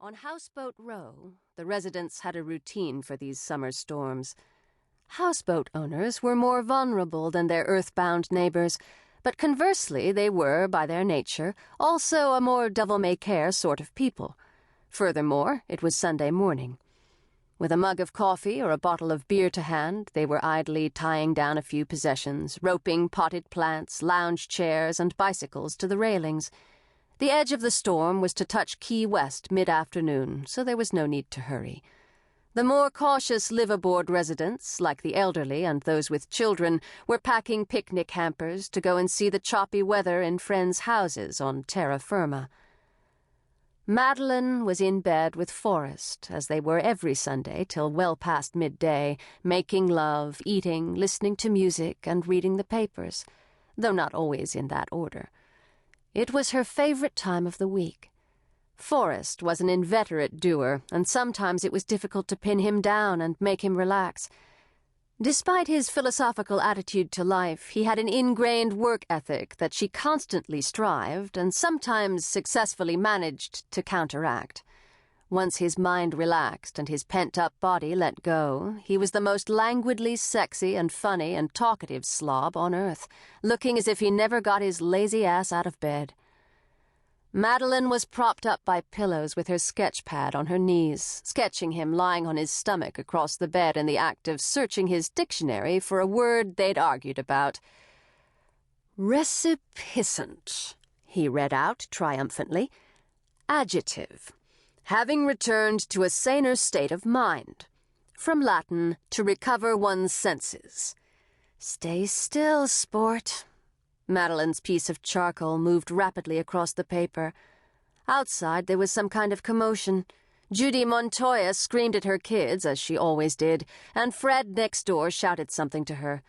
On Houseboat Row, the residents had a routine for these summer storms. Houseboat owners were more vulnerable than their earthbound neighbors, but conversely they were, by their nature, also a more devil-may-care sort of people. Furthermore, it was Sunday morning. With a mug of coffee or a bottle of beer to hand, they were idly tying down a few possessions, roping potted plants, lounge chairs, and bicycles to the railings. The edge of the storm was to touch Key West mid-afternoon, so there was no need to hurry. The more cautious live-aboard residents, like the elderly and those with children, were packing picnic hampers to go and see the choppy weather in friends' houses on terra firma. Madeleine was in bed with Forrest, as they were every Sunday till well past midday, making love, eating, listening to music, and reading the papers, though not always in that order. It was her favorite time of the week. Forrest was an inveterate doer, and sometimes it was difficult to pin him down and make him relax. Despite his philosophical attitude to life, he had an ingrained work ethic that she constantly strived, and sometimes successfully managed, to counteract. Once his mind relaxed and his pent-up body let go, he was the most languidly sexy and funny and talkative slob on earth, looking as if he never got his lazy ass out of bed. Madeleine was propped up by pillows with her sketch pad on her knees, sketching him lying on his stomach across the bed in the act of searching his dictionary for a word they'd argued about. "Recipicent," he read out triumphantly. "Adjective. Having returned to a saner state of mind. From Latin, to recover one's senses. Stay still, sport." Madeleine's piece of charcoal moved rapidly across the paper. Outside, there was some kind of commotion. Judy Montoya screamed at her kids, as she always did, and Fred next door shouted something to her.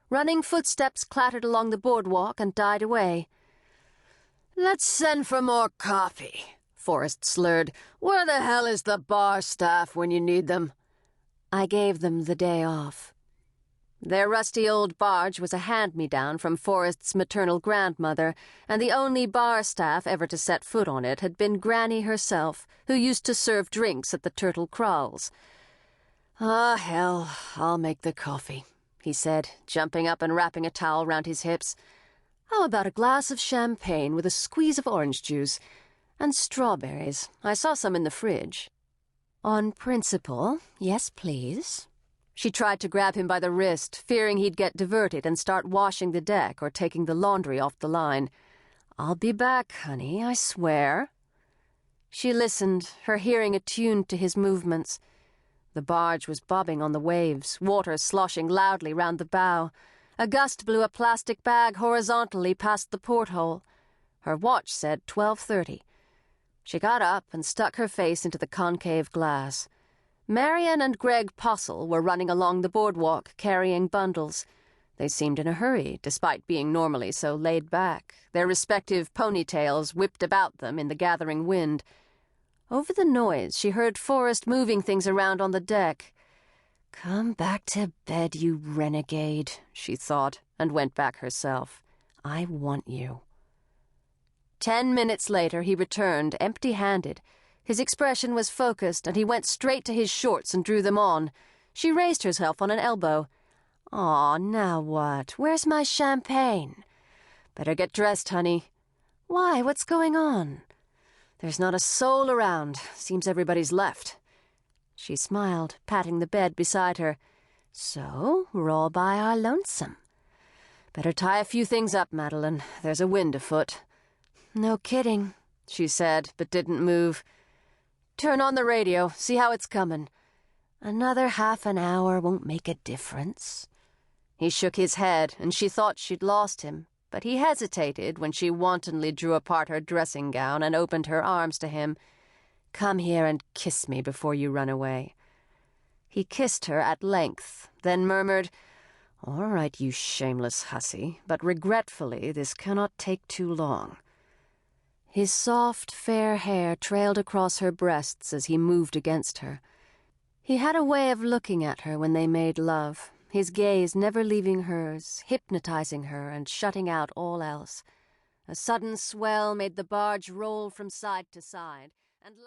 Running footsteps clattered along the boardwalk and died away. "Let's send for more coffee," Forrest slurred. "Where the hell is the bar staff when you need them?" "I gave them the day off." Their rusty old barge was a hand-me-down from Forrest's maternal grandmother, and the only bar staff ever to set foot on it had been Granny herself, who used to serve drinks at the Turtle Crawls. "Ah, hell, I'll make the coffee," he said, jumping up and wrapping a towel round his hips. "How about a glass of champagne with a squeeze of orange juice? And strawberries. I saw some in the fridge." "On principle, yes, please." She tried to grab him by the wrist, fearing he'd get diverted and start washing the deck or taking the laundry off the line. "I'll be back, honey, I swear." She listened, her hearing attuned to his movements. The barge was bobbing on the waves, water sloshing loudly round the bow. A gust blew a plastic bag horizontally past the porthole. Her watch said 12:30. She got up and stuck her face into the concave glass. Marian and Greg Possel were running along the boardwalk, carrying bundles. They seemed in a hurry, despite being normally so laid back, their respective ponytails whipped about them in the gathering wind. Over the noise, she heard Forrest moving things around on the deck. "Come back to bed, you renegade," she thought, and went back herself. "I want you." 10 minutes later, he returned, empty-handed. His expression was focused, and he went straight to his shorts and drew them on. She raised herself on an elbow. "Aw, now what? Where's my champagne?" "Better get dressed, honey." "Why? What's going on?" "There's not a soul around. Seems everybody's left." She smiled, patting the bed beside her. "So, we're all by our lonesome." "Better tie a few things up, Madeleine. There's a wind afoot." "No kidding," she said, but didn't move. "Turn on the radio, see how it's coming." "Another half an hour won't make a difference." He shook his head, and she thought she'd lost him, but he hesitated when she wantonly drew apart her dressing gown and opened her arms to him. "Come here and kiss me before you run away." He kissed her at length, then murmured, "All right, you shameless hussy, but regretfully this cannot take too long." His soft, fair hair trailed across her breasts as he moved against her. He had a way of looking at her when they made love, his gaze never leaving hers, hypnotizing her and shutting out all else. A sudden swell made the barge roll from side to side.